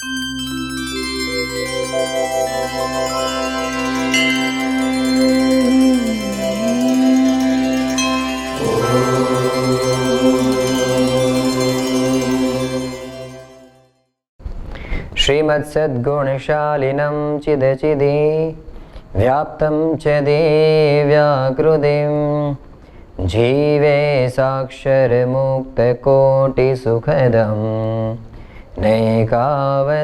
श्रीमत्सद्गुणशालिनं चिदचिदि व्याप्तं च दिव्याकृतिं जीवे साक्षरमुक्तकोटिसुखदं नैकावताराधिपं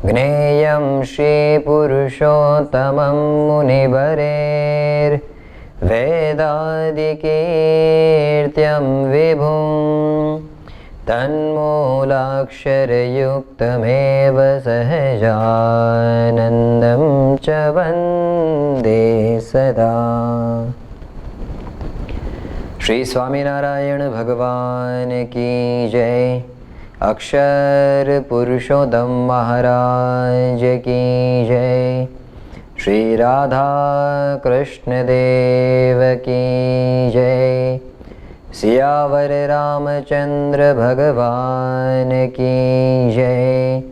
ज्ञेयं श्रीपुरुषोत्तमं मुनिवरेर्वेदादिकीर्त्यं विभुं तन्मूलाक्षरयुक्तमेव सहजानन्दं च वन्दे सदा। श्री स्वामीनारायण भगवान की जय। अक्षर पुरुषोत्तम महाराज की जय। श्री राधा कृष्ण देव की जय। सियावर रामचंद्र भगवान की जय।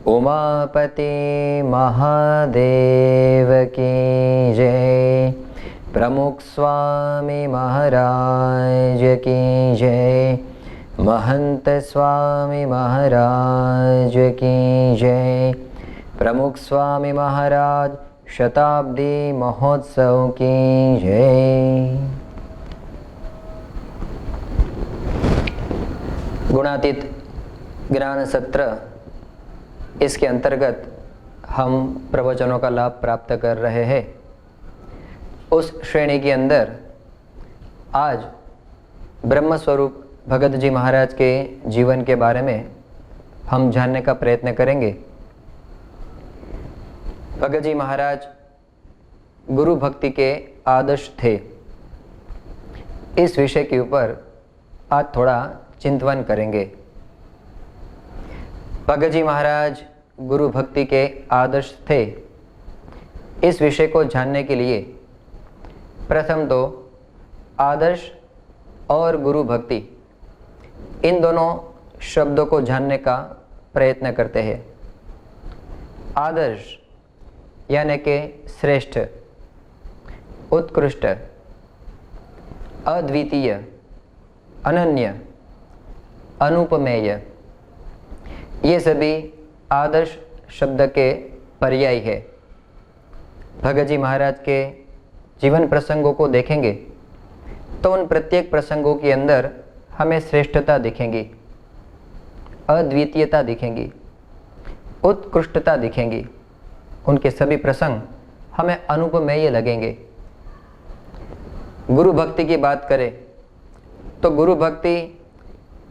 उमापति महादेव की जय। प्रमुख स्वामी महाराज की जय। महंत स्वामी महाराज की जय। प्रमुख स्वामी महाराज शताब्दी महोत्सव की जय। गुणातीत ज्ञान सत्र, इसके अंतर्गत हम प्रवचनों का लाभ प्राप्त कर रहे हैं। उस श्रेणी के अंदर आज ब्रह्मस्वरूप भगत जी महाराज के जीवन के बारे में हम जानने का प्रयत्न करेंगे। भगत जी महाराज गुरु भक्ति के आदर्श थे। इस विषय के ऊपर आज थोड़ा चिंतन करेंगे। भगत जी महाराज गुरु भक्ति के आदर्श थे। इस विषय को जानने के लिए प्रथम तो आदर्श और गुरु भक्ति, इन दोनों शब्दों को जानने का प्रयत्न करते हैं। आदर्श यानी कि श्रेष्ठ, उत्कृष्ट, अद्वितीय, अनन्य, अनुपमेय, ये सभी आदर्श शब्द के पर्याय है। भगत जी महाराज के जीवन प्रसंगों को देखेंगे तो उन प्रत्येक प्रसंगों के अंदर हमें श्रेष्ठता दिखेंगी, अद्वितीयता दिखेंगी, उत्कृष्टता दिखेंगी। उनके सभी प्रसंग हमें अनुपमेय लगेंगे। गुरु भक्ति की बात करें तो गुरु भक्ति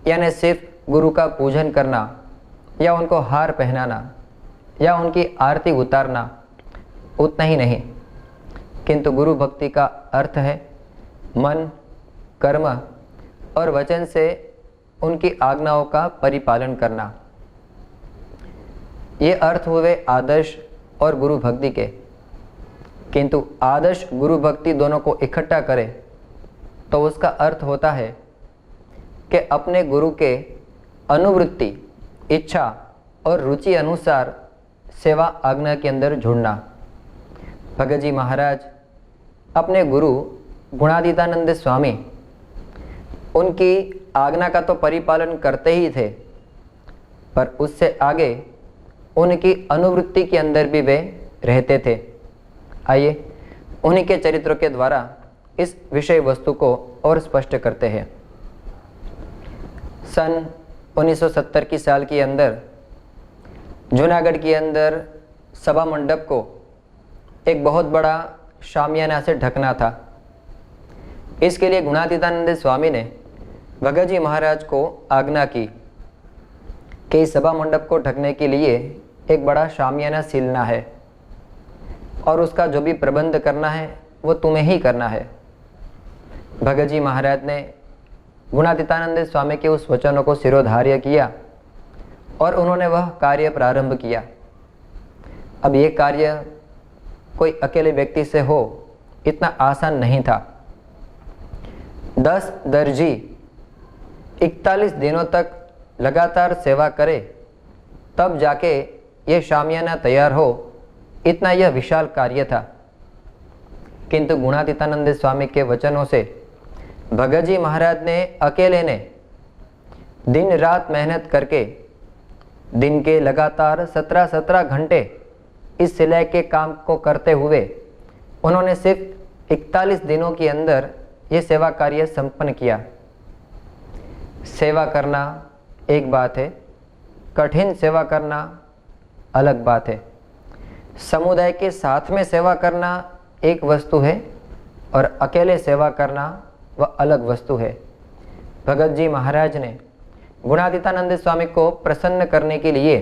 यानी सिर्फ गुरु का पूजन करना या उनको हार पहनाना या उनकी आरती उतारना, उतना ही नहीं, किंतु गुरु भक्ति का अर्थ है मन, कर्म और वचन से उनकी आज्ञाओं का परिपालन करना। ये अर्थ हुए आदर्श और गुरु भक्ति के। किंतु आदर्श गुरु भक्ति दोनों को इकट्ठा करें तो उसका अर्थ होता है कि अपने गुरु के अनुवृत्ति, इच्छा और रुचि अनुसार सेवा आज्ञा के अंदर जुड़ना। भगत जी महाराज अपने गुरु गुणातीतानंद स्वामी, उनकी आज्ञा का तो परिपालन करते ही थे, पर उससे आगे उनकी अनुवृत्ति के अंदर भी वे रहते थे। आइए उन्हीं के चरित्रों के द्वारा इस विषय वस्तु को और स्पष्ट करते हैं। सन 1970 की साल के अंदर जूनागढ़ के अंदर सभा मंडप को एक बहुत बड़ा शामियाना से ढकना था। इसके लिए गुणातीतानंद स्वामी ने भगत जी महाराज को आज्ञा की कि इस सभा मंडप को ढकने के लिए एक बड़ा शामियाना सिलना है और उसका जो भी प्रबंध करना है वो तुम्हें ही करना है। भगत जी महाराज ने गुणातीतानंद स्वामी के उस वचनों को शिरोधार्य किया और उन्होंने वह कार्य प्रारंभ किया। अब ये कार्य कोई अकेले व्यक्ति से हो इतना आसान नहीं था। 10 दर्जी 41 दिनों तक लगातार सेवा करे तब जाके ये शामियाना तैयार हो, इतना यह विशाल कार्य था। किंतु गुणातीतानंद स्वामी के वचनों से भगत जी महाराज ने अकेले ने दिन रात मेहनत करके दिन के लगातार 17 घंटे इस सिलाई के काम को करते हुए उन्होंने सिर्फ 41 दिनों के अंदर ये सेवा कार्य संपन्न किया। सेवा करना एक बात है, कठिन सेवा करना अलग बात है। समुदाय के साथ में सेवा करना एक वस्तु है और अकेले सेवा करना वह अलग वस्तु है। भगत जी महाराज ने गुणातीतानंद स्वामी को प्रसन्न करने के लिए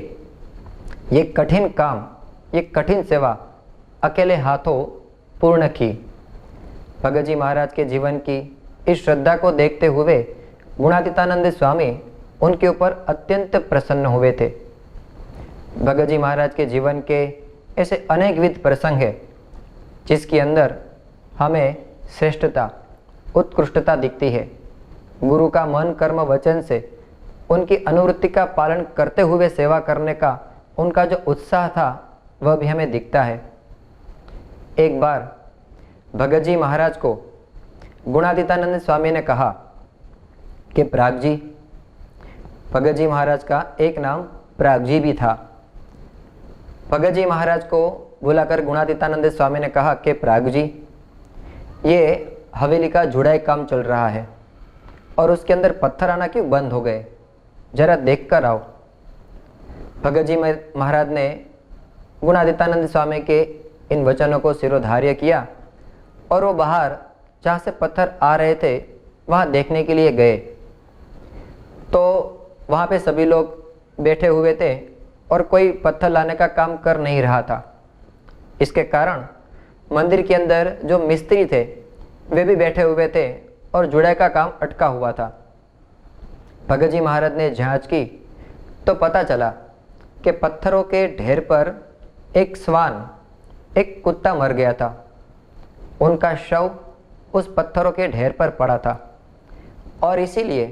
ये कठिन काम, ये कठिन सेवा अकेले हाथों पूर्ण की। भगत जी महाराज के जीवन की इस श्रद्धा को देखते हुए गुणातीतानंद स्वामी उनके ऊपर अत्यंत प्रसन्न हुए थे। भगत जी महाराज के जीवन के ऐसे अनेकविध प्रसंग हैं जिसके अंदर हमें श्रेष्ठता, उत्कृष्टता दिखती है। गुरु का मन कर्म वचन से उनकी अनुवृत्ति का पालन करते हुए सेवा करने का उनका जो उत्साह था वह भी हमें दिखता है। एक बार भगत जी महाराज को गुणातीतानंद स्वामी ने कहा कि प्राग जी, भगत जी महाराज का एक नाम प्राग जी भी था। भगत जी महाराज को बुलाकर गुणातीतानंद स्वामी ने कहा कि प्राग जी, ये हवेली का जुड़ाई काम चल रहा है और उसके अंदर पत्थर आना क्यों बंद हो गए, जरा देख कर आओ। भगत जी महाराज ने गुणातीतानंद स्वामी के इन वचनों को सिरोधार्य किया और वो बाहर जहाँ से पत्थर आ रहे थे वहाँ देखने के लिए गए। तो वहाँ पे सभी लोग बैठे हुए थे और कोई पत्थर लाने का काम कर नहीं रहा था। इसके कारण मंदिर के अंदर जो मिस्त्री थे वे भी बैठे हुए थे और जुड़ाई का काम अटका हुआ था। भगत जी महाराज ने जांच की तो पता चला कि पत्थरों के ढेर पर एक स्वान, एक कुत्ता मर गया था। उनका शव उस पत्थरों के ढेर पर पड़ा था और इसीलिए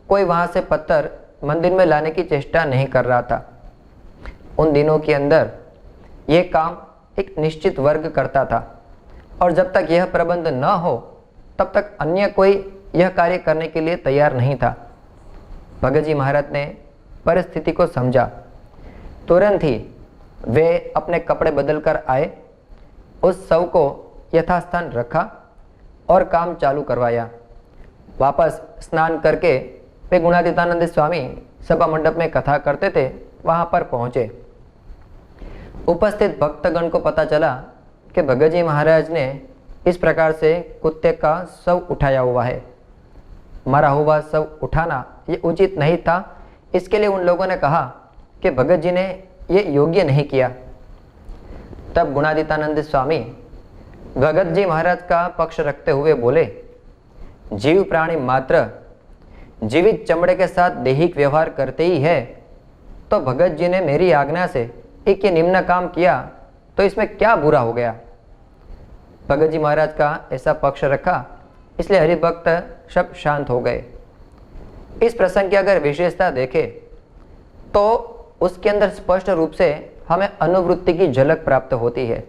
कोई वहाँ से पत्थर मंदिर में लाने की चेष्टा नहीं कर रहा था। उन दिनों के अंदर ये काम एक निश्चित वर्ग करता था और जब तक यह प्रबंध न हो तब तक अन्य कोई यह कार्य करने के लिए तैयार नहीं था। भगत जी महाराज ने परिस्थिति को समझा। तुरंत ही वे अपने कपड़े बदल कर आए, उस शव को यथास्थान रखा और काम चालू करवाया। वापस स्नान करके वे गुणातीतानंद स्वामी सभा मंडप में कथा करते थे, वहाँ पर पहुँचे। उपस्थित भक्तगण को पता चला कि भगत जी महाराज ने इस प्रकार से कुत्ते का शव उठाया हुआ है। मरा हुआ शव उठाना ये उचित नहीं था, इसके लिए उन लोगों ने कहा कि भगत जी ने ये योग्य नहीं किया। तब गुणातीतानंद स्वामी भगत जी महाराज का पक्ष रखते हुए बोले, जीव प्राणी मात्र जीवित चमड़े के साथ दैहिक व्यवहार करते ही है, तो भगत जी ने मेरी आज्ञा से एक ये निम्न काम किया तो इसमें क्या बुरा हो गया। भगत जी महाराज का ऐसा पक्ष रखा, इसलिए हरिभक्त सब शांत हो गए। इस प्रसंग की अगर विशेषता देखें तो उसके अंदर स्पष्ट रूप से हमें अनुवृत्ति की झलक प्राप्त होती है।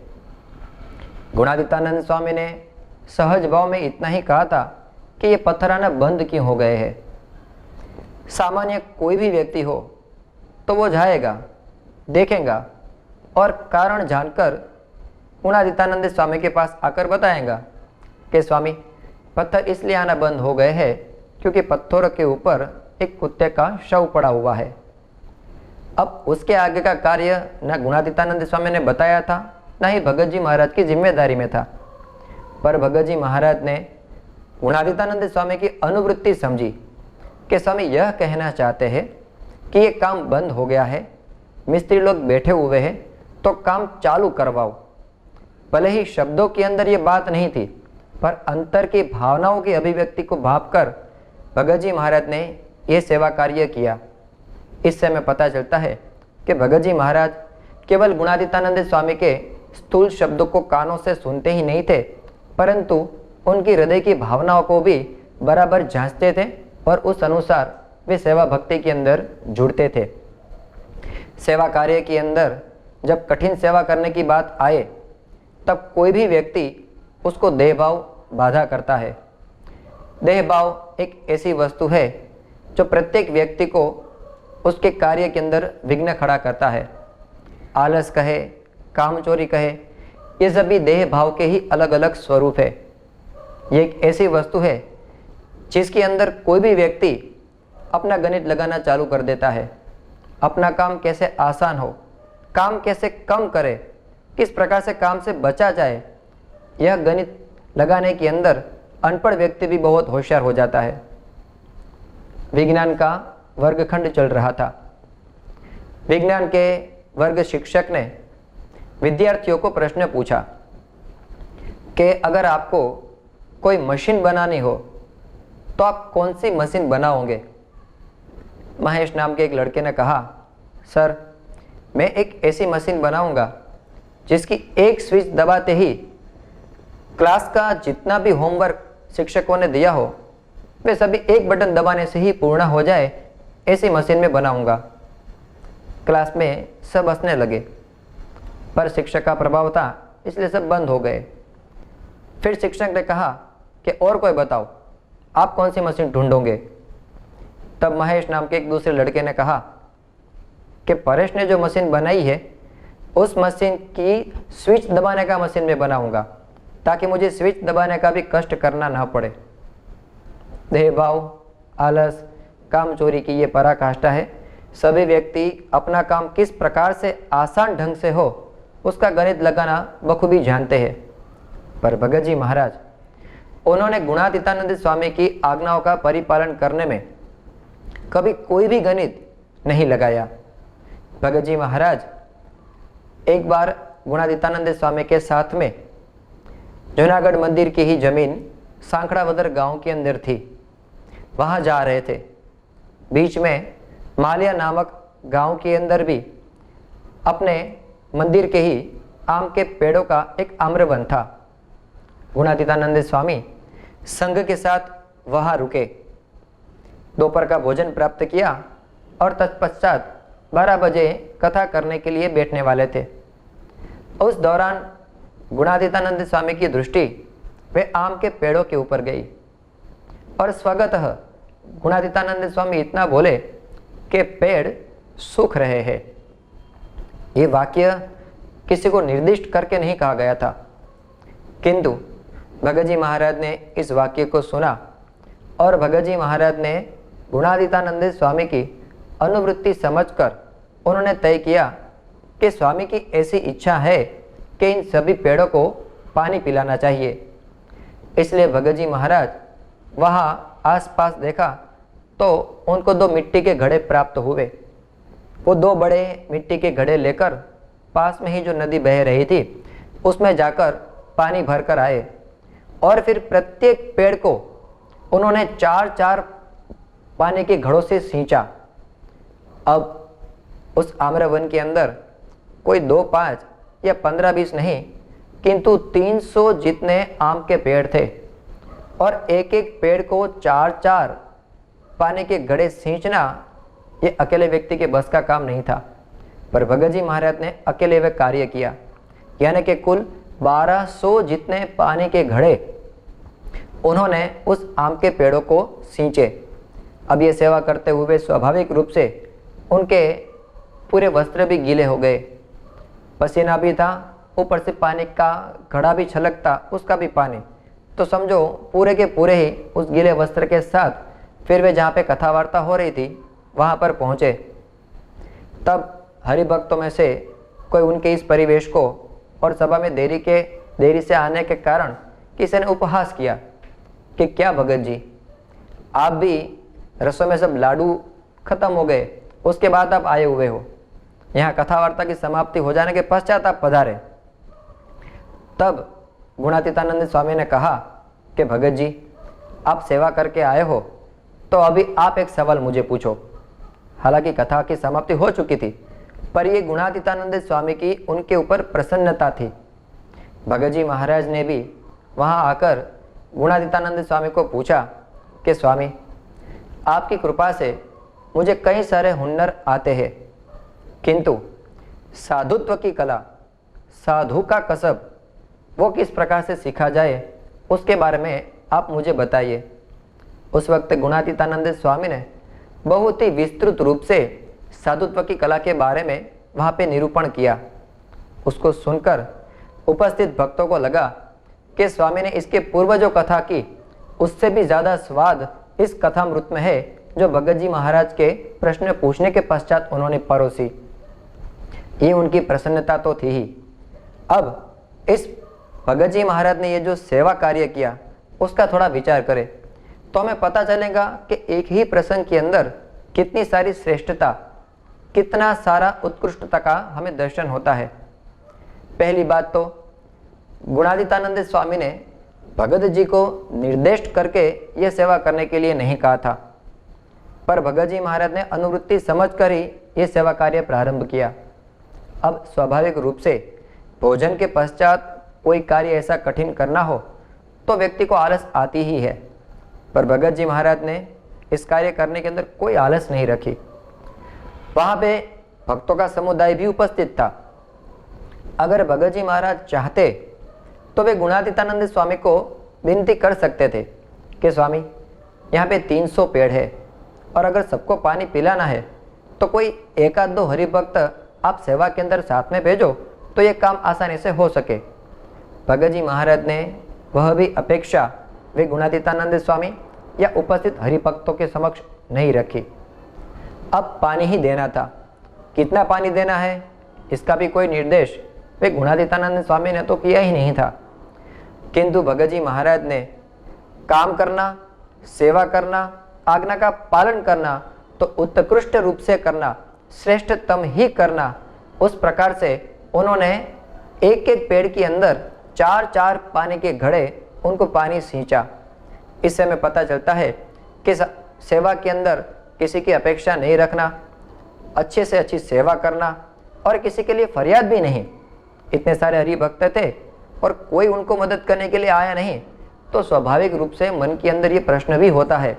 गुणातीतानंद स्वामी ने सहज भाव में इतना ही कहा था कि ये पत्थर आना बंद क्यों हो गए हैं। सामान्य कोई भी व्यक्ति हो तो वो जाएगा, देखेगा और कारण जानकर गुणातीतानंद स्वामी के पास आकर बताएगा कि स्वामी, पत्थर इसलिए आना बंद हो गए हैं क्योंकि पत्थरों के ऊपर एक कुत्ते का शव पड़ा हुआ है। अब उसके आगे का कार्य न गुणातीतानंद स्वामी ने बताया था, न ही भगत जी महाराज की जिम्मेदारी में था। पर भगत जी महाराज ने गुणातीतानंद स्वामी की अनुवृत्ति समझी कि स्वामी यह कहना चाहते हैं कि ये काम बंद हो गया है, मिस्त्री लोग बैठे हुए हैं, तो काम चालू करवाओ। भले ही शब्दों के अंदर ये बात नहीं थी, पर अंतर की भावनाओं की अभिव्यक्ति को भांपकर भगत जी महाराज ने यह सेवा कार्य किया। इससे हमें पता चलता है कि भगत जी महाराज केवल गुणातीतानंद स्वामी के स्थूल शब्दों को कानों से सुनते ही नहीं थे, परंतु उनकी हृदय की भावनाओं को भी बराबर जांचते थे और उस अनुसार वे सेवा भक्ति के अंदर जुड़ते थे। सेवा कार्य के अंदर जब कठिन सेवा करने की बात आए तब कोई भी व्यक्ति उसको देहभाव बाधा करता है। देहभाव एक ऐसी वस्तु है जो प्रत्येक व्यक्ति को उसके कार्य के अंदर विघ्न खड़ा करता है। आलस कहे, कामचोरी कहे, ये सभी देह भाव के ही अलग अलग स्वरूप है। ये एक ऐसी वस्तु है जिसके अंदर कोई भी व्यक्ति अपना गणित लगाना चालू कर देता है। अपना काम कैसे आसान हो, काम कैसे कम करे, किस प्रकार से काम से बचा जाए, यह गणित लगाने के अंदर अनपढ़ व्यक्ति भी बहुत होशियार हो जाता है। विज्ञान का वर्गखंड चल रहा था। विज्ञान के वर्ग शिक्षक ने विद्यार्थियों को प्रश्न पूछा कि अगर आपको कोई मशीन बनानी हो तो आप कौन सी मशीन बनाओगे। महेश नाम के एक लड़के ने कहा, सर मैं एक ऐसी मशीन बनाऊंगा जिसकी एक स्विच दबाते ही क्लास का जितना भी होमवर्क शिक्षकों ने दिया हो वे सभी एक बटन दबाने से ही पूर्ण हो जाए, ऐसी मशीन में बनाऊंगा। क्लास में सब हंसने लगे, पर शिक्षक का प्रभाव था इसलिए सब बंद हो गए। फिर शिक्षक ने कहा कि और कोई बताओ, आप कौन सी मशीन ढूंढोगे। तब महेश नाम के एक दूसरे लड़के ने कहा कि परेश ने जो मशीन बनाई है उस मशीन की स्विच दबाने का मशीन में बनाऊंगा ताकि मुझे स्विच दबाने का भी कष्ट करना ना पड़े। देहभाव, आलस, कामचोरी की ये पराकाष्ठा है। सभी व्यक्ति अपना काम किस प्रकार से आसान ढंग से हो उसका गणित लगाना बखूबी जानते हैं। पर भगत जी महाराज, उन्होंने गुणातीतानंद स्वामी की आज्ञाओं का परिपालन करने में कभी कोई भी गणित नहीं लगाया। भगत जी महाराज एक बार गुणातीतानंद स्वामी के साथ में जूनागढ़ मंदिर की ही जमीन सांखड़ावदर गांव के अंदर थी, वहां जा रहे थे। बीच में मालिया नामक गांव के अंदर भी अपने मंदिर के ही आम के पेड़ों का एक आम्रवन था। गुणातीतानंद स्वामी संघ के साथ वहां रुके, दोपहर का भोजन प्राप्त किया और तत्पश्चात 12 बजे कथा करने के लिए बैठने वाले थे। उस दौरान गुणातीतानंद स्वामी की दृष्टि वे आम के पेड़ों के ऊपर गई और स्वगतः गुणातीतानंद स्वामी इतना बोले कि पेड़ सूख रहे हैं। ये वाक्य किसी को निर्दिष्ट करके नहीं कहा गया था, किंतु भगत जी महाराज ने इस वाक्य को सुना और भगत जी महाराज ने गुणातीतानंद स्वामी की अनुवृत्ति समझकर उन्होंने तय किया कि स्वामी की ऐसी इच्छा है कि इन सभी पेड़ों को पानी पिलाना चाहिए। इसलिए भगत जी महाराज वहाँ आसपास देखा तो उनको 2 मिट्टी के घड़े प्राप्त हुए। वो 2 बड़े मिट्टी के घड़े लेकर पास में ही जो नदी बह रही थी उसमें जाकर पानी भरकर आए और फिर प्रत्येक पेड़ को उन्होंने 4-4 पानी के घड़ों से सींचा। अब उस आम्रवन के अंदर कोई 2, 5 या 15-20 नहीं, किंतु 300 जितने आम के पेड़ थे और एक एक पेड़ को 4-4 पानी के घड़े सींचना ये अकेले व्यक्ति के बस का काम नहीं था। पर भगत जी महाराज ने अकेले वह कार्य किया, यानी कि कुल 1200 जितने पानी के घड़े उन्होंने उस आम के पेड़ों को सींचे। अब ये सेवा करते हुए स्वाभाविक रूप से उनके पूरे वस्त्र भी गीले हो गए, पसीना भी था, ऊपर से पानी का घड़ा भी छलकता, उसका भी पानी, तो समझो पूरे के पूरे ही उस गीले वस्त्र के साथ फिर वे जहाँ पे कथा वार्ता हो रही थी वहाँ पर पहुँचे। तब हरिभक्तों में से कोई उनके इस परिवेश को और सभा में देरी से आने के कारण किसी ने उपहास किया कि क्या भगत जी, आप भी रसों में सब लाडू खत्म हो गए, उसके बाद आप आए हुए हो, यहाँ कथा वार्ता की समाप्ति हो जाने के पश्चात आप पधारे। तब गुणातीतानंद स्वामी ने कहा कि भगत जी, आप सेवा करके आए हो तो अभी आप एक सवाल मुझे पूछो। हालांकि कथा की समाप्ति हो चुकी थी, पर ये गुणातीतानंद स्वामी की उनके ऊपर प्रसन्नता थी। भगत जी महाराज ने भी वहाँ आकर गुणातीतानंद स्वामी को पूछा कि स्वामी, आपकी कृपा से मुझे कई सारे हुनर आते हैं, किंतु साधुत्व की कला, साधु का कसब, वो किस प्रकार से सीखा जाए उसके बारे में आप मुझे बताइए। उस वक्त गुणातीतानंद स्वामी ने बहुत ही विस्तृत रूप से साधुत्व की कला के बारे में वहाँ पे निरूपण किया। उसको सुनकर उपस्थित भक्तों को लगा कि स्वामी ने इसके पूर्व जो कथा की उससे भी ज़्यादा स्वाद इस कथामृत में है जो भगत जी महाराज के प्रश्न पूछने के पश्चात उन्होंने परोसी। ये उनकी प्रसन्नता तो थी ही। अब इस भगत जी महाराज ने ये जो सेवा कार्य किया उसका थोड़ा विचार करें तो हमें पता चलेगा कि एक ही प्रसंग के अंदर कितनी सारी श्रेष्ठता, कितना सारा उत्कृष्टता का हमें दर्शन होता है। पहली बात तो गुणातीतानंद स्वामी ने भगत जी को निर्देश करके यह सेवा करने के लिए नहीं कहा था, पर भगत जी महाराज ने अनुवृत्ति समझकर ही यह सेवा कार्य प्रारंभ किया। अब स्वाभाविक रूप से भोजन के पश्चात कोई कार्य ऐसा कठिन करना हो तो व्यक्ति को आलस आती ही है, पर भगत जी महाराज ने इस कार्य करने के अंदर कोई आलस नहीं रखी। वहाँ पे भक्तों का समुदाय भी उपस्थित था। अगर भगत जी महाराज चाहते तो वे गुणातीतानंद स्वामी को विनती कर सकते थे कि स्वामी यहाँ पे 300 पेड़ है और अगर सबको पानी पिलाना है तो कोई एक आध दो हरिभक्त आप सेवा के अंदर साथ में भेजो तो ये काम आसानी से हो सके। भगत जी महाराज ने वह भी अपेक्षा वे गुणातीतानंद स्वामी या उपस्थित हरिभक्तों के समक्ष नहीं रखी। अब पानी ही देना था, कितना पानी देना है इसका भी कोई निर्देश वे गुणातीतानंद स्वामी ने तो किया ही नहीं था, किंतु भगत जी महाराज ने काम करना, सेवा करना, आज्ञा का पालन करना तो उत्कृष्ट रूप से करना, श्रेष्ठतम ही करना, उस प्रकार से उन्होंने एक एक पेड़ के अंदर 4-4 पानी के घड़े उनको पानी सींचा। इससे हमें पता चलता है कि सेवा के अंदर किसी की अपेक्षा नहीं रखना, अच्छे से अच्छी सेवा करना और किसी के लिए फरियाद भी नहीं। इतने सारे हरिभक्त थे और कोई उनको मदद करने के लिए आया नहीं, तो स्वाभाविक रूप से मन के अंदर ये प्रश्न भी होता है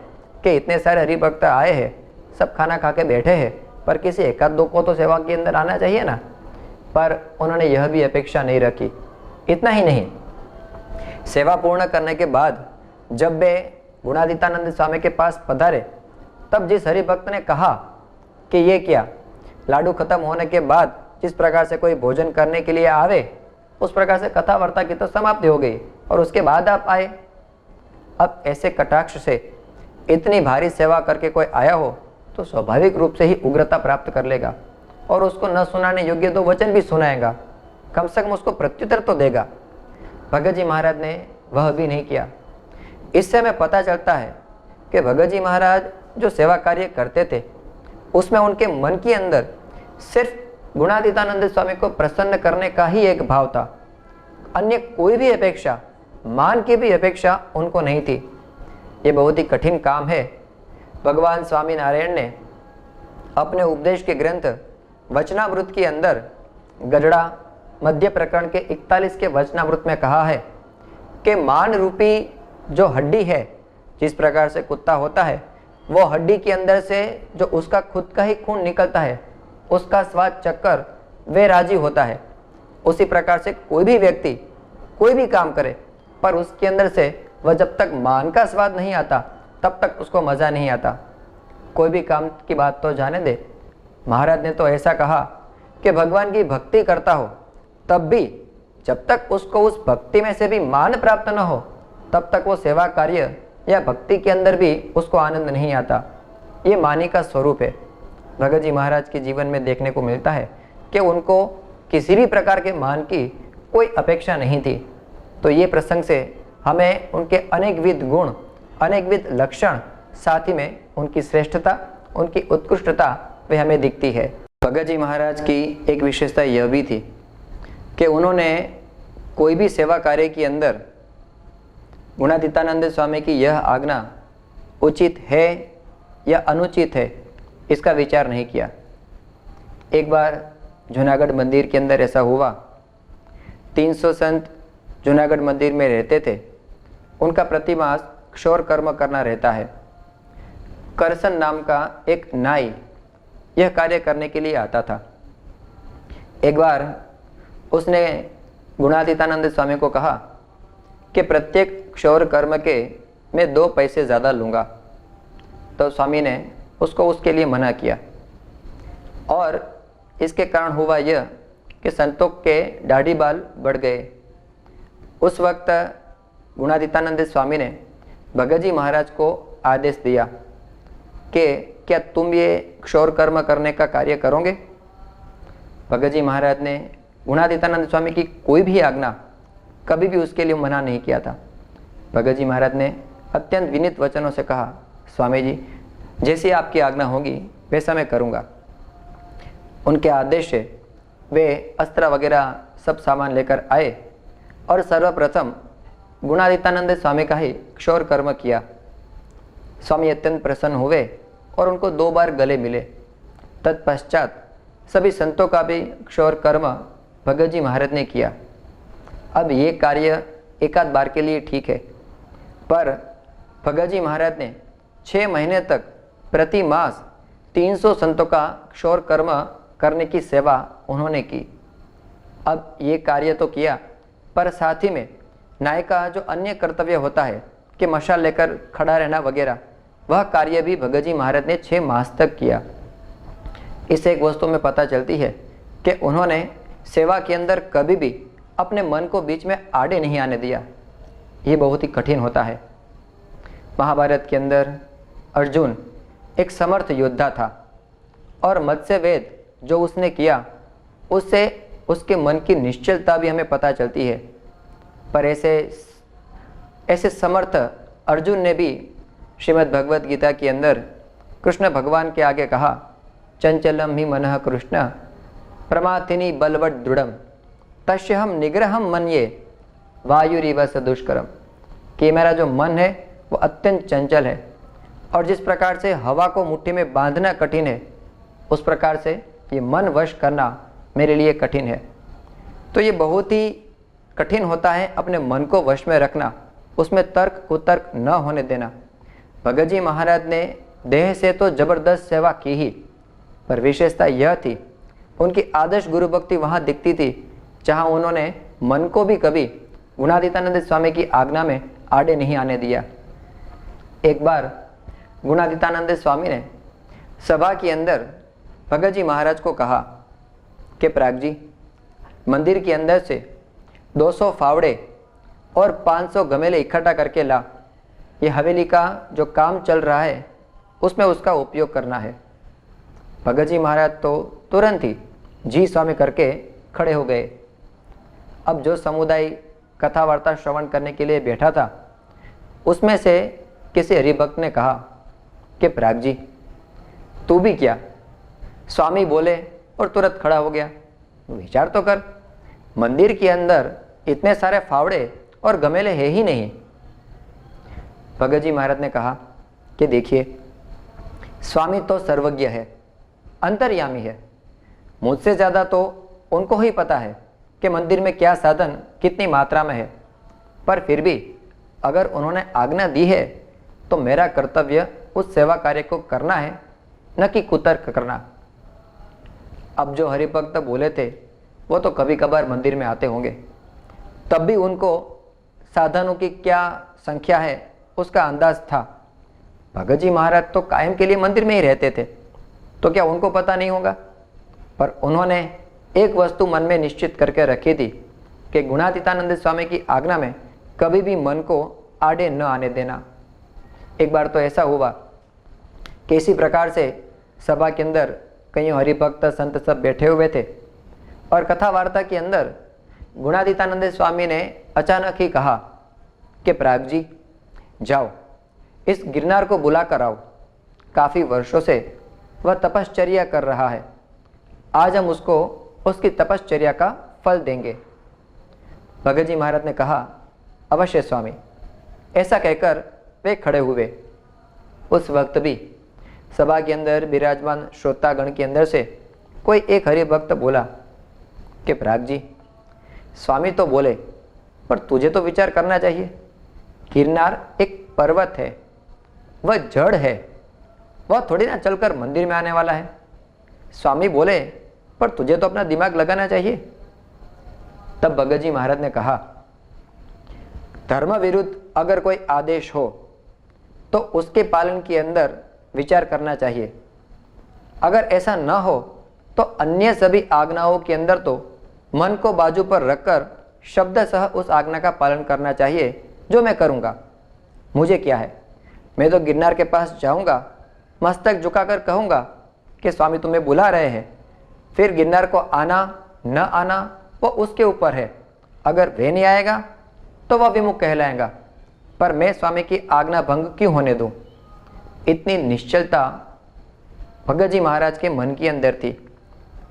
कि इतने सारे हरिभक्त आए हैं, सब खाना खा के बैठे हैं, पर किसी एक आध दो को तो सेवा के अंदर आना चाहिए ना। पर उन्होंने यह भी अपेक्षा नहीं रखी। इतना ही नहीं, सेवा पूर्ण करने के बाद जब वे गुणातीतानंद स्वामी के पास पधारे तब जिस हरिभक्त ने कहा कि ये क्या, लाडू खत्म होने के बाद जिस प्रकार से कोई भोजन करने के लिए आवे उस प्रकार से कथा वार्ता की तो समाप्ति हो गई और उसके बाद आप आए। अब ऐसे कटाक्ष से इतनी भारी सेवा करके कोई आया हो तो स्वाभाविक रूप से ही उग्रता प्राप्त कर लेगा और उसको न सुनाने योग्य दो वचन भी सुनाएगा, कम से कम उसको प्रत्युत्तर तो देगा। भगत जी महाराज ने वह भी नहीं किया। इससे हमें पता चलता है कि भगत जी महाराज जो सेवा कार्य करते थे उसमें उनके मन के अंदर सिर्फ गुणातीतानंद स्वामी को प्रसन्न करने का ही एक भाव था, अन्य कोई भी अपेक्षा, मान की भी अपेक्षा उनको नहीं थी। ये बहुत ही कठिन काम है। भगवान स्वामी नारायण ने अपने उपदेश के ग्रंथ वचनामृत के अंदर गजड़ा मध्य प्रकरण के 41 के वचनामृत में कहा है कि मान रूपी जो हड्डी है, जिस प्रकार से कुत्ता होता है, वो हड्डी के अंदर से जो उसका खुद का ही खून निकलता है उसका स्वाद चक्कर वे राजी होता है। उसी प्रकार से कोई भी व्यक्ति कोई भी काम करे पर उसके अंदर से वह जब तक मान का स्वाद नहीं आता तब तक उसको मज़ा नहीं आता। कोई भी काम की बात तो जाने दे, महाराज ने तो ऐसा कहा कि भगवान की भक्ति करता हो तब भी जब तक उसको उस भक्ति में से भी मान प्राप्त न हो तब तक वो सेवा कार्य या भक्ति के अंदर भी उसको आनंद नहीं आता। ये मानी का स्वरूप है। भगत जी महाराज के जीवन में देखने को मिलता है कि उनको किसी भी प्रकार के मान की कोई अपेक्षा नहीं थी। तो ये प्रसंग से हमें उनके अनेकविध गुण, अनेकविध लक्षण, साथ ही में उनकी श्रेष्ठता, उनकी उत्कृष्टता वे हमें दिखती है। भगत जी महाराज की एक विशेषता यह भी थी कि उन्होंने कोई भी सेवा कार्य के अंदर गुणातीतानंद स्वामी की यह आज्ञा उचित है या अनुचित है इसका विचार नहीं किया। एक बार जूनागढ़ मंदिर के अंदर ऐसा हुआ, 300 संत जूनागढ़ मंदिर में रहते थे। उनका प्रतिमास क्षौर कर्म करना रहता है। करसन नाम का एक नाई यह कार्य करने के लिए आता था। एक बार उसने गुणातीतानंद स्वामी को कहा कि प्रत्येक क्षौर कर्म के मैं 2 पैसे ज़्यादा लूँगा। तो स्वामी ने उसको उसके लिए मना किया और इसके कारण हुआ यह कि संतों के दाढ़ी बाल बढ़ गए। उस वक्त गुणातीतानंद स्वामी ने भगत जी महाराज को आदेश दिया कि क्या तुम ये क्षौर कर्म करने का कार्य करोगे? भगत जी महाराज ने गुणातीतानंद स्वामी की कोई भी आज्ञा कभी भी उसके लिए मना नहीं किया था। भगत जी महाराज ने अत्यंत विनीत वचनों से कहा, स्वामी जी जैसी आपकी आज्ञा होगी वैसा मैं करूँगा। उनके आदेश से वे अस्त्र वगैरह सब सामान लेकर आए और सर्वप्रथम गुणातीतानंद स्वामी का ही क्षौर कर्म किया। स्वामी अत्यंत प्रसन्न हुए और उनको 2 बार गले मिले। तत्पश्चात सभी संतों का भी क्षौर कर्म भगत जी महाराज ने किया। अब ये कार्य एकाध बार के लिए ठीक है, पर भगत जी महाराज ने 6 महीने तक प्रति मास 300 संतों का क्षौर कर्म करने की सेवा उन्होंने की। अब ये कार्य तो किया, पर साथ ही में नाय का जो अन्य कर्तव्य होता है कि मशाल लेकर खड़ा रहना वगैरह, वह कार्य भी भगत जी महाराज ने 6 मास तक किया। इससे एक वस्तु में पता चलती है कि उन्होंने सेवा के अंदर कभी भी अपने मन को बीच में आड़े नहीं आने दिया। ये बहुत ही कठिन होता है। महाभारत के अंदर अर्जुन एक समर्थ योद्धा था और मत्स्य वेद जो उसने किया उससे उसके मन की निश्चलता भी हमें पता चलती है। पर ऐसे समर्थ अर्जुन ने भी श्रीमद् भगवद गीता के अंदर कृष्ण भगवान के आगे कहा, चंचलम ही मनः कृष्ण प्रमाथिनी बलवट दृढ़म तस्यहम निग्रहम मन्ये वायुरिव सदुष्करम, कि मेरा जो मन है वो अत्यंत चंचल है और जिस प्रकार से हवा को मुट्ठी में बांधना कठिन है, उस प्रकार से ये मन वश करना मेरे लिए कठिन है। तो ये बहुत ही कठिन होता है अपने मन को वश में रखना, उसमें तर्क कुतर्क न होने देना। भगत जी महाराज ने देह से तो जबरदस्त सेवा की ही, पर विशेषता यह थी उनकी आदर्श गुरु भक्ति वहाँ दिखती थी जहाँ उन्होंने मन को भी कभी गुणातीतानंद स्वामी की आज्ञा में आड़े नहीं आने दिया। एक बार गुणातीतानंद स्वामी ने सभा के अंदर भगत जी महाराज को कहा कि प्राग जी, मंदिर के अंदर से 200 फावड़े और 500 गमेले इकट्ठा करके ला। ये हवेली का जो काम चल रहा है उसमें उसका उपयोग करना है। भगत जी महाराज तो तुरंत ही जी स्वामी करके खड़े हो गए। अब जो समुदाय कथा वार्ता श्रवण करने के लिए बैठा था उसमें से किसी हरिभक्त ने कहा कि प्राग जी तू भी क्या? स्वामी बोले और तुरंत खड़ा हो गया। विचार तो कर, मंदिर के अंदर इतने सारे फावड़े और गमेले है ही नहीं। भगत जी महाराज ने कहा कि देखिए, स्वामी तो सर्वज्ञ है, अंतर्यामी है, मुझसे ज़्यादा तो उनको ही पता है कि मंदिर में क्या साधन कितनी मात्रा में है। पर फिर भी अगर उन्होंने आज्ञा दी है तो मेरा कर्तव्य उस सेवा कार्य को करना है, न कि कुतर्क करना। अब जो हरिभक्त बोले थे वो तो कभी कभार मंदिर में आते होंगे, तब भी उनको साधनों की क्या संख्या है उसका अंदाज था। भगत जी महाराज तो कायम के लिए मंदिर में ही रहते थे, तो क्या उनको पता नहीं होगा? पर उन्होंने एक वस्तु मन में निश्चित करके रखी थी कि गुणातीतानंद स्वामी की आज्ञा में कभी भी मन को आड़े न आने देना। एक बार तो ऐसा हुआ कि इसी प्रकार से सभा के अंदर कई हरिभक्त संत सब बैठे हुए थे और कथा वार्ता के अंदर गुणातीतानंद स्वामी ने अचानक ही कहा कि प्राग जी जाओ, इस गिरनार को बुला कर आओ। काफ़ी वर्षों से वह तपश्चर्या कर रहा है, आज हम उसको उसकी तपश्चर्या का फल देंगे। भगत जी महाराज ने कहा अवश्य स्वामी। ऐसा कहकर वे खड़े हुए। उस वक्त भी सभा के अंदर विराजमान श्रोतागण के अंदर से कोई एक हरिभक्त बोला कि प्राग जी, स्वामी तो बोले पर तुझे तो विचार करना चाहिए। गिरनार एक पर्वत है, वह जड़ है वह थोड़ी ना चलकर मंदिर में आने वाला है। स्वामी बोले, पर तुझे तो अपना दिमाग लगाना चाहिए। तब भगत जी महाराज ने कहा, धर्म विरुद्ध अगर कोई आदेश हो तो उसके पालन के अंदर विचार करना चाहिए। अगर ऐसा न हो तो अन्य सभी आज्ञाओं के अंदर तो मन को बाजू पर रखकर शब्दशः उस आज्ञा का पालन करना चाहिए, जो मैं करूँगा। मुझे क्या है, मैं तो गिरनार के पास जाऊँगा, मस्तक झुकाकर कहूँगा कि स्वामी तुम्हें बुला रहे हैं। फिर गिरनार को आना न आना वो उसके ऊपर है। अगर वे नहीं आएगा तो वह विमुख कहलाएगा, पर मैं स्वामी की आज्ञा भंग क्यों होने दूं? इतनी निश्चलता भगत जी महाराज के मन के अंदर थी।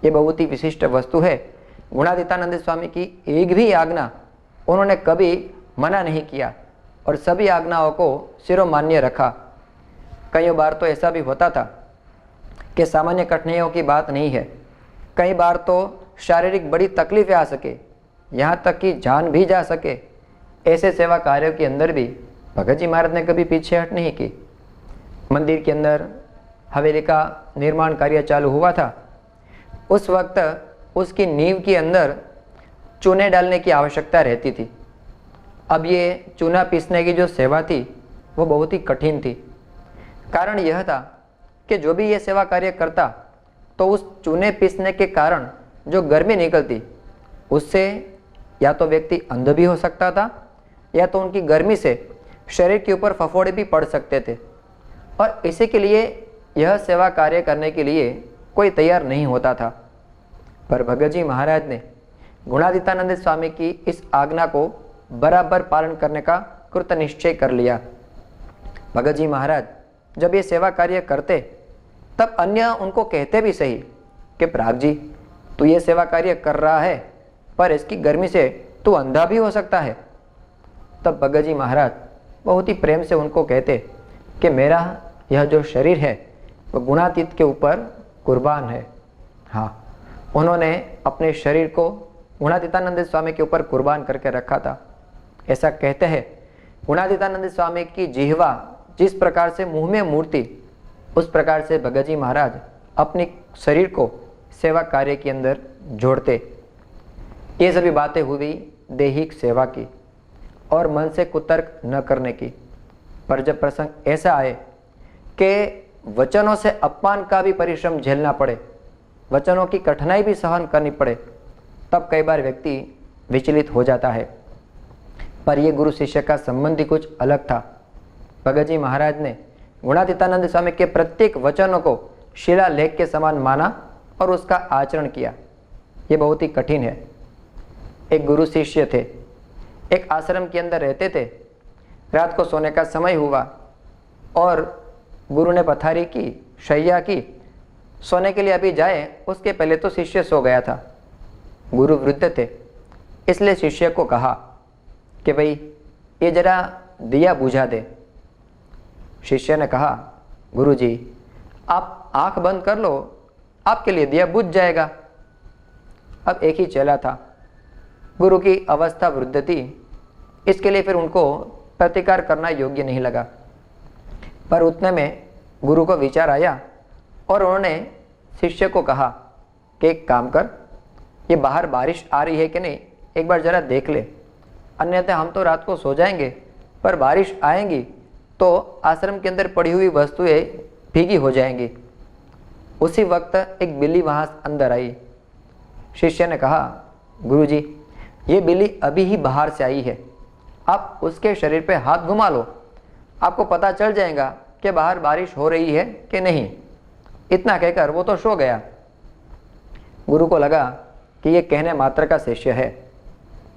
ये बहुत ही विशिष्ट वस्तु है। गुणातीतानंद स्वामी की एक भी आज्ञा उन्होंने कभी मना नहीं किया और सभी आज्ञाओं को शिरोमान्य रखा। कई बार तो ऐसा भी होता था कि सामान्य कठिनाइयों की बात नहीं है, कई बार तो शारीरिक बड़ी तकलीफें आ सके, यहाँ तक कि जान भी जा सके। ऐसे सेवा कार्यों के अंदर भी भगत जी महाराज ने कभी पीछे हट नहीं की। मंदिर के अंदर हवेली का निर्माण कार्य चालू हुआ था। उस वक्त उसकी नींव के अंदर चूने डालने की आवश्यकता रहती थी। अब ये चूना पीसने की जो सेवा थी वो बहुत ही कठिन थी। कारण यह था कि जो भी ये सेवा कार्य करता तो उस चूने पीसने के कारण जो गर्मी निकलती उससे या तो व्यक्ति अंध भी हो सकता था या तो उनकी गर्मी से शरीर के ऊपर फफोड़े भी पड़ सकते थे। और इसी के लिए यह सेवा कार्य करने के लिए कोई तैयार नहीं होता था। पर भगत जी महाराज ने गुणातीतानंद स्वामी की इस आज्ञा को बराबर पालन करने का कृत निश्चय कर लिया। भगत जी महाराज जब ये सेवा कार्य करते तब अन्य उनको कहते भी सही कि प्राग जी तू ये सेवा कार्य कर रहा है, पर इसकी गर्मी से तू अंधा भी हो सकता है। तब भगत जी महाराज बहुत ही प्रेम से उनको कहते कि मेरा यह जो शरीर है वह गुणातीत के ऊपर कुर्बान है। हाँ, उन्होंने अपने शरीर को गुणातीतानंद स्वामी के ऊपर कुर्बान करके रखा था। ऐसा कहते हैं गुणातीतानंद स्वामी की जिह्वा जिस प्रकार से मुंह में मूर्ति, उस प्रकार से भगत जी महाराज अपने शरीर को सेवा कार्य के अंदर जोड़ते। ये सभी बातें हुई दैहिक सेवा की और मन से कुतर्क न करने की। पर जब प्रसंग ऐसा आए कि वचनों से अपमान का भी परिश्रम झेलना पड़े, वचनों की कठिनाई भी सहन करनी पड़े, तब कई बार व्यक्ति विचलित हो जाता है। पर यह गुरु शिष्य का संबंध ही कुछ अलग था। भगत जी महाराज ने गुणातीतानंद स्वामी के प्रत्येक वचनों को शिलालेख के समान माना और उसका आचरण किया। ये बहुत ही कठिन है। एक गुरु शिष्य थे, एक आश्रम के अंदर रहते थे। रात को सोने का समय हुआ और गुरु ने पथारी की, शैया की, सोने के लिए अभी जाए उसके पहले तो शिष्य सो गया था। गुरु वृद्ध थे, इसलिए शिष्य को कहा कि भाई ये जरा दिया बुझा दे। शिष्य ने कहा, गुरुजी आप आंख बंद कर लो, आपके लिए दिया बुझ जाएगा। अब एक ही चेला था, गुरु की अवस्था वृद्ध थी, इसके लिए फिर उनको प्रतिकार करना योग्य नहीं लगा। पर उतने में गुरु को विचार आया और उन्होंने शिष्य को कहा कि एक काम कर, ये बाहर बारिश आ रही है कि नहीं एक बार ज़रा देख ले, अन्यथा हम तो रात को सो जाएंगे, पर बारिश आएंगी तो आश्रम के अंदर पड़ी हुई वस्तुएं भीगी हो जाएंगी। उसी वक्त एक बिल्ली वहाँ अंदर आई। शिष्य ने कहा, गुरुजी ये बिल्ली अभी ही बाहर से आई है, आप उसके शरीर पे हाथ घुमा लो, आपको पता चल जाएगा कि बाहर बारिश हो रही है कि नहीं। इतना कहकर वो तो सो गया। गुरु को लगा कि ये कहने मात्र का शिष्य है।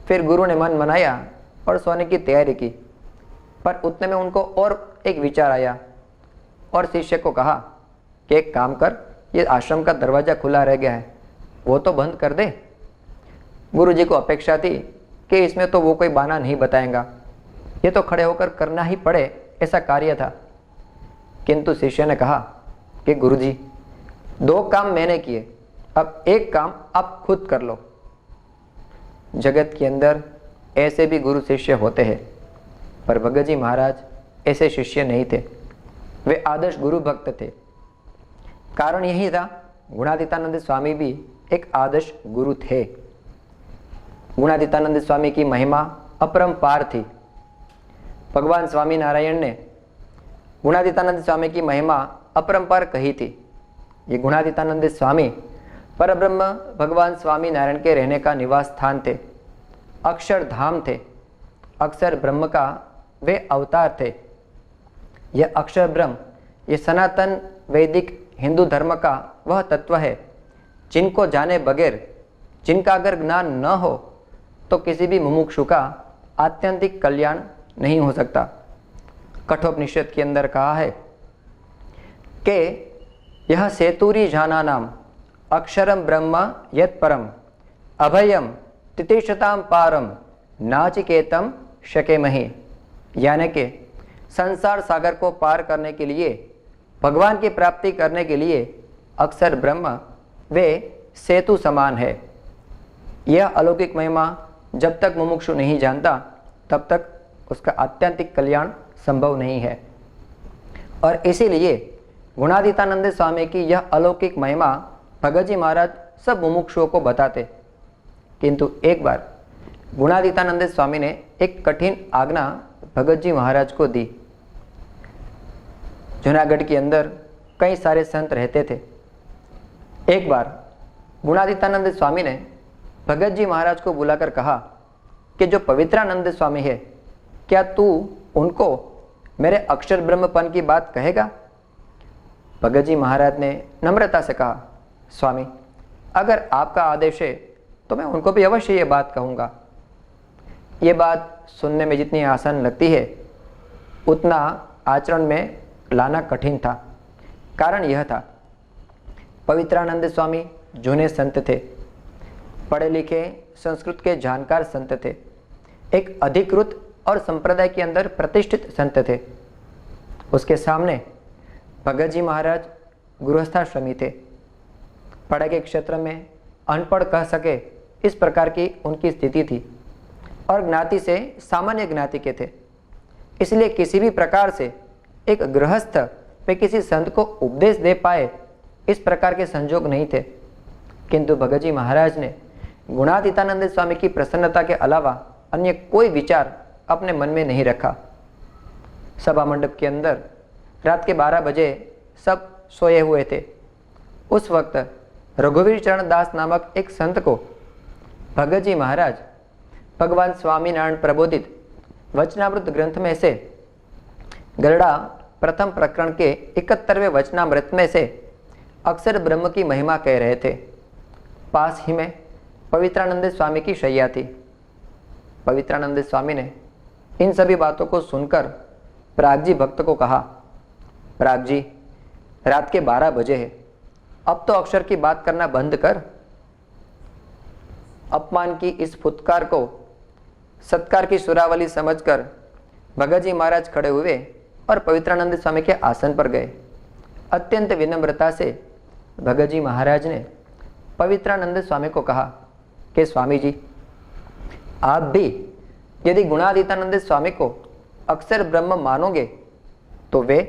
फिर गुरु ने मन मनाया और सोने की तैयारी की। पर उतने में उनको और एक विचार आया और शिष्य को कहा कि एक काम कर, ये आश्रम का दरवाज़ा खुला रह गया है, वो तो बंद कर दे। गुरु जी को अपेक्षा थी कि इसमें तो वो कोई बहाना नहीं बताएगा, ये तो खड़े होकर करना ही पड़े, ऐसा कार्य था। किंतु शिष्य ने कहा कि गुरुजी 2 काम मैंने किए, अब एक काम आप खुद कर लो। जगत के अंदर ऐसे भी गुरु शिष्य होते हैं, पर भगत जी महाराज ऐसे शिष्य नहीं थे। वे आदर्श गुरु भक्त थे। कारण यही था, गुणातीतानंद स्वामी भी एक आदर्श गुरु थे। गुणातीतानंद स्वामी की महिमा अपरंपार थी। भगवान स्वामी नारायण ने गुणातीतानंद स्वामी की महिमा अपरंपार कही थी। ये गुणातीतानंद स्वामी परब्रह्म भगवान स्वामी नारायण के रहने का निवास स्थान थे, अक्षरधाम थे, अक्षर ब्रह्म का वे अवतार थे। यह अक्षर ब्रह्म, ये सनातन वैदिक हिंदू धर्म का वह तत्व है जिनको जाने बगैर, जिनका अगर ज्ञान न हो तो किसी भी मुमुक्षु का आत्यंतिक कल्याण नहीं हो सकता। कठोपनिषद के अंदर कहा है कि यह सेतुरी जाना नाम अक्षरम ब्रह्म यत् परम अभयम तितिशताम पारम नाचिकेतम शकेमहि, यानी कि संसार सागर को पार करने के लिए, भगवान की प्राप्ति करने के लिए अक्षर ब्रह्म वे सेतु समान है। यह अलौकिक महिमा जब तक मुमुक्षु नहीं जानता तब तक उसका आत्यंतिक कल्याण संभव नहीं है। और इसीलिए गुणातीतानंद स्वामी की यह अलौकिक महिमा भगत जी महाराज सब मुमुक्षुओं को बताते। किंतु एक बार गुणातीतानंद स्वामी ने एक कठिन आज्ञा भगत जी महाराज को दी। जूनागढ़ के अंदर कई सारे संत रहते थे। एक बार गुणातीतानंद स्वामी ने भगत जी महाराज को बुलाकर कहा कि जो पवित्रानंद स्वामी है, क्या तू उनको मेरे अक्षर ब्रह्मपन की बात कहेगा? भगत जी महाराज ने नम्रता से कहा, स्वामी अगर आपका आदेश है तो मैं उनको भी अवश्य ये बात कहूँगा। ये बात सुनने में जितनी आसान लगती है उतना आचरण में लाना कठिन था। कारण यह था, पवित्रानंद स्वामी जूने संत थे, पढ़े लिखे संस्कृत के जानकार संत थे, एक अधिकृत और संप्रदाय के अंदर प्रतिष्ठित संत थे। उसके सामने भगत जी महाराज गृहस्थाश्रमी थे, पढ़ाई के क्षेत्र में अनपढ़ कह सके इस प्रकार की उनकी स्थिति थी और ज्ञाति से सामान्य ज्ञाति के थे। इसलिए किसी भी प्रकार से एक गृहस्थ वे किसी संत को उपदेश दे पाए इस प्रकार के संजोग नहीं थे। किंतु भगत जी महाराज ने गुणातीतानंद स्वामी की प्रसन्नता के अलावा अन्य कोई विचार अपने मन में नहीं रखा। सभा मंडप के अंदर रात के 12 बजे सब सोए हुए थे। उस वक्त रघुवीर चरण दास नामक एक संत को भगत जी महाराज भगवान स्वामीनारायण प्रबोधित वचनामृत ग्रंथ में से गरुड़ा प्रथम प्रकरण के 71वें वचनामृत में से अक्षर ब्रह्म की महिमा कह रहे थे। पास ही में पवित्रानंद स्वामी की शैया थी। पवित्रानंद स्वामी ने इन सभी बातों को सुनकर प्राग जी भक्त को कहा, प्राग जी रात के 12 बजे है, अब तो अक्षर की बात करना बंद कर। अपमान की इस फुत्कार को सत्कार की सुरावली समझकर भगत जी महाराज खड़े हुए और पवित्रानंद स्वामी के आसन पर गए। अत्यंत विनम्रता से भगत जी महाराज ने पवित्रानंद स्वामी को कहा कि स्वामी जी, आप भी यदि गुणातीतानंद स्वामी को अक्षर ब्रह्म मानोगे तो वे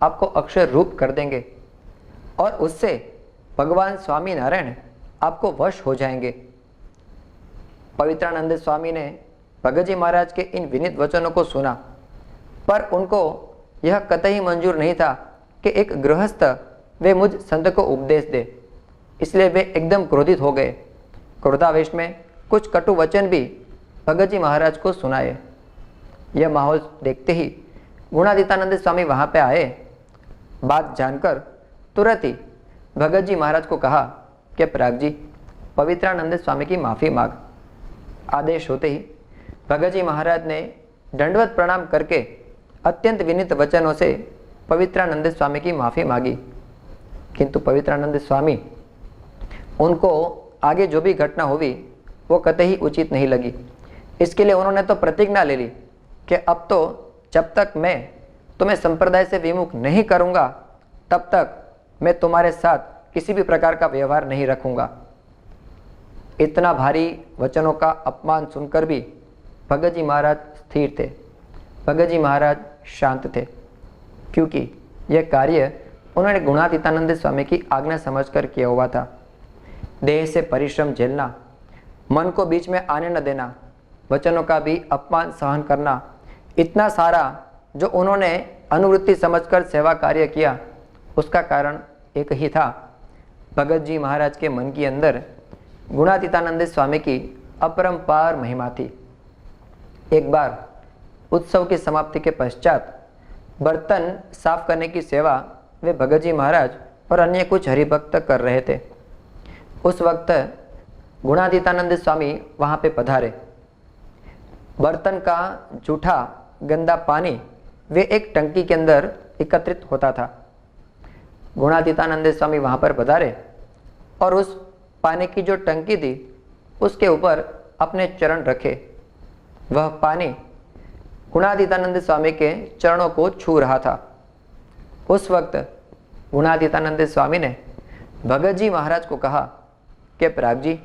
आपको अक्षर रूप कर देंगे और उससे भगवान स्वामी नारायण आपको वश हो जाएंगे। पवित्रानंद स्वामी ने भगत जी महाराज के इन विनीत वचनों को सुना, पर उनको यह कतई मंजूर नहीं था कि एक गृहस्थ वे मुझ संत को उपदेश दे। इसलिए वे एकदम क्रोधित हो गए। क्रोधावेश में कुछ कटु वचन भी भगत जी महाराज को सुनाए। यह माहौल देखते ही गुणातीतानंद स्वामी वहाँ पे आए। बात जानकर तुरंत ही भगत जी महाराज को कहा कि प्राग जी, पवित्रानंद स्वामी की माफ़ी मांग। आदेश होते ही भगत जी महाराज ने दंडवत प्रणाम करके अत्यंत विनीत वचनों से पवित्रानंद स्वामी की माफ़ी मांगी। किंतु पवित्रानंद स्वामी उनको आगे जो भी घटना हुई वो कतई उचित नहीं लगी। इसके लिए उन्होंने तो प्रतिज्ञा ले ली कि अब तो जब तक मैं तुम्हें संप्रदाय से विमुख नहीं करूँगा तब तक मैं तुम्हारे साथ किसी भी प्रकार का व्यवहार नहीं रखूँगा। इतना भारी वचनों का अपमान सुनकर भी भगत जी महाराज स्थिर थे, भगत जी महाराज शांत थे, क्योंकि यह कार्य उन्होंने गुणातीतानंद स्वामी की आज्ञा समझकर किया हुआ था। देह से परिश्रम झेलना, मन को बीच में आने न देना, वचनों का भी अपमान सहन करना, इतना सारा जो उन्होंने अनुवृत्ति समझकर सेवा कार्य किया, उसका कारण एक ही था। भगत जी महाराज के मन के अंदर गुणातीतानंद स्वामी की अपरंपार महिमा थी। एक बार उत्सव की समाप्ति के पश्चात बर्तन साफ करने की सेवा वे भगत जी महाराज और अन्य कुछ हरिभक्त कर रहे थे। उस वक्त गुणातीतानंद स्वामी वहाँ पे पधारे। बर्तन का जूठा गंदा पानी वे एक टंकी के अंदर एकत्रित होता था। गुणातीतानंद स्वामी वहाँ पर पधारे और उस पानी की जो टंकी थी उसके ऊपर अपने चरण रखे। वह पानी गुणातीतानंद स्वामी के चरणों को छू रहा था। उस वक्त गुणातीतानंद स्वामी ने भगत जी महाराज को कहा कि पराग जी,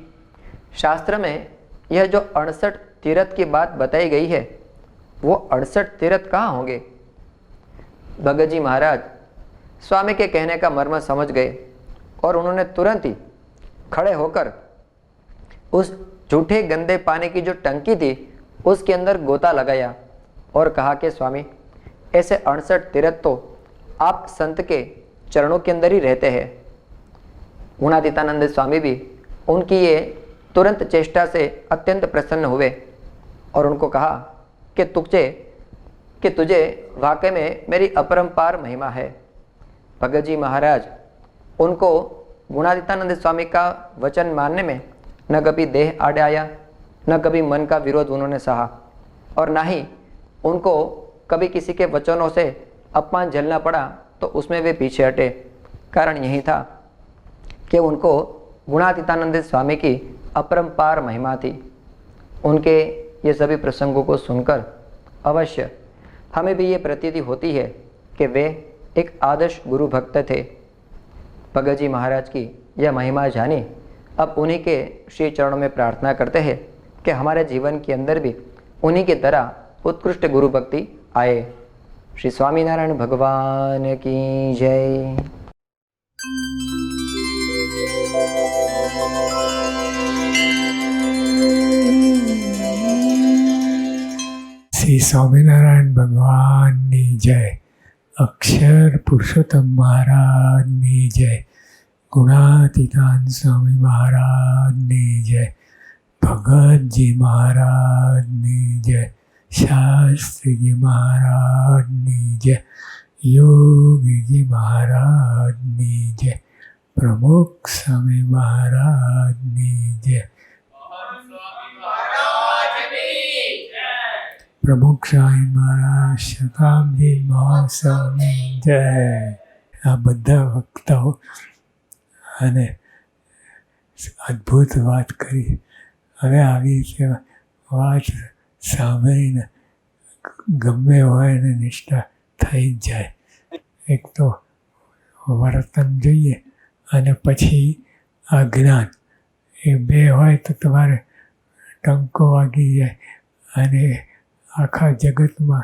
शास्त्र में यह जो 68 तीर्थ की बात बताई गई है, वो 68 तीर्थ कहाँ होंगे? भगत जी महाराज स्वामी के कहने का मर्म समझ गए और उन्होंने तुरंत ही खड़े होकर उस झूठे गंदे पानी की जो टंकी थी उसके अंदर गोता लगाया और कहा कि स्वामी, ऐसे 68 तीर्थ तो आप संत के चरणों के अंदर ही रहते हैं। गुणातीतानंद स्वामी भी उनकी ये तुरंत चेष्टा से अत्यंत प्रसन्न हुए और उनको कहा कि तुझे वाकई में मेरी अपरंपार महिमा है। भगत जी महाराज उनको गुणातीतानंद स्वामी का वचन मानने में न कभी देह आड़े आया, न कभी मन का विरोध उन्होंने सहा और न ही उनको कभी किसी के वचनों से अपमान झेलना पड़ा तो उसमें वे पीछे हटे। कारण यही था कि उनको गुणातीतानंद स्वामी की अपरंपार महिमा थी। उनके ये सभी प्रसंगों को सुनकर अवश्य हमें भी ये प्रतीति होती है कि वे एक आदर्श गुरु भक्त थे। भगत जी महाराज की यह महिमा जानी अब उन्हीं के श्री चरणों में प्रार्थना करते हैं कि हमारे जीवन के अंदर भी उन्हीं की तरह उत्कृष्ट गुरु भक्ति आए। श्री स्वामीनारायण भगवान की जय। श्री स्वामीनारायण भगवानની જય, અક્ષર પુરુષોત્તમ મહારાજની જય, ગુણાતીતાન સ્વામી મહારાજની જય, ભગતજી મહારાજની જય, શાસ્ત્રીજી મહારાજની જય, યોગીજી મહારાજની જય, પ્રમુખ સ્વામી મહારાજની જય, પ્રમુખ સ્વામી મહારાજ શતાબ્દી મહોત્સવની જય. આ બધા વક્તાઓ અને અદ્ભુત વાત કરી. હવે આવી રીતે વાત સાંભળીને ગમે હોય એને નિષ્ઠા થઈ જ જાય. એક તો વર્તન જોઈએ અને પછી આ જ્ઞાન, એ બે હોય તો તમારે ટંકો વાગી જાય અને આખા જગતમાં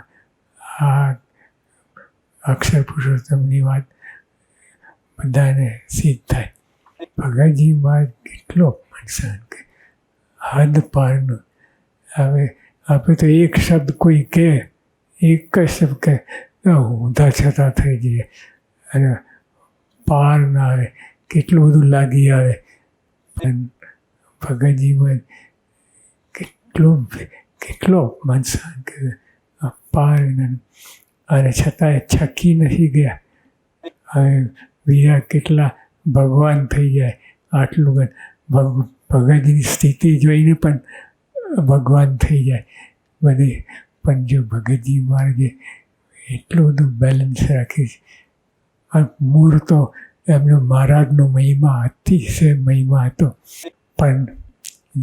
આ અક્ષર પુરુષોત્તમની વાત બધાને સિદ્ધ થાય. ભગતજી મહારાજ કેટલો મનસાન કે હદ પારનું. હવે આપણે તો એક શબ્દ કોઈ કહે, એક જ શબ્દ કહે, ઊંધા છતાં થઈ જઈએ અને પાર ના આવે, કેટલું બધું લાગી આવે. પણ ભગતજી મહારાજ કેટલો મનસાન કે પાર અને છતાંય છકી નથી ગયા. હવે બીજા કેટલા ભગવાન થઈ જાય. આટલું ભગતજીની સ્થિતિ જોઈને પણ ભગવાન થઈ જાય બધી. પણ જો ભગતજી મહારાજે એટલું બધું બેલેન્સ રાખી છે. મૂળ તો એમનો મહારાજનો મહિમા અતિશય મહિમા હતો, પણ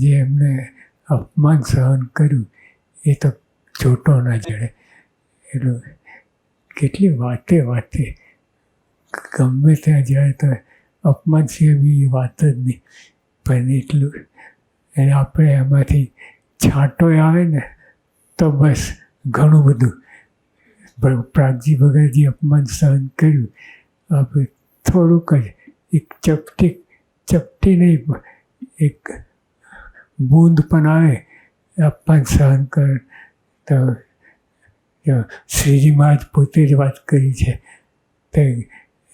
જે એમને અપમાન સહન કર્યું એ તો જોટો ના જડે. એટલું કેટલી વાતે ગમે ત્યાં જાય તો અપમાન સિવાય બી વાત જ નહીં. પણ એટલું એને આપણે એમાંથી છાંટો આવે ને તો બસ ઘણું બધું. પ્રાગજી ભગતજી અપમાન સહન કર્યું, આપણે થોડુંક જ એક ચપટી નહીં, એક બૂંદ પણ આવે અપમાન સહન કરે તો શ્રીજી મહારાજ પોતે જ વાત કરી છે તો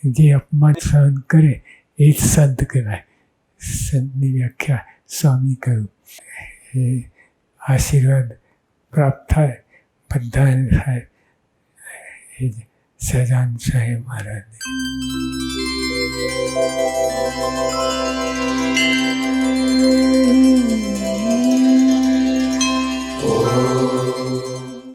જે અપમાન સહન કરે એ જ સંત કહેવાય. સંતની વ્યાખ્યા સ્વામી કહ્યું. એ આશીર્વાદ પ્રાપ્ત થાય બધાને થાય એ જ સહજાનંદ સ્વામી મહારાજની.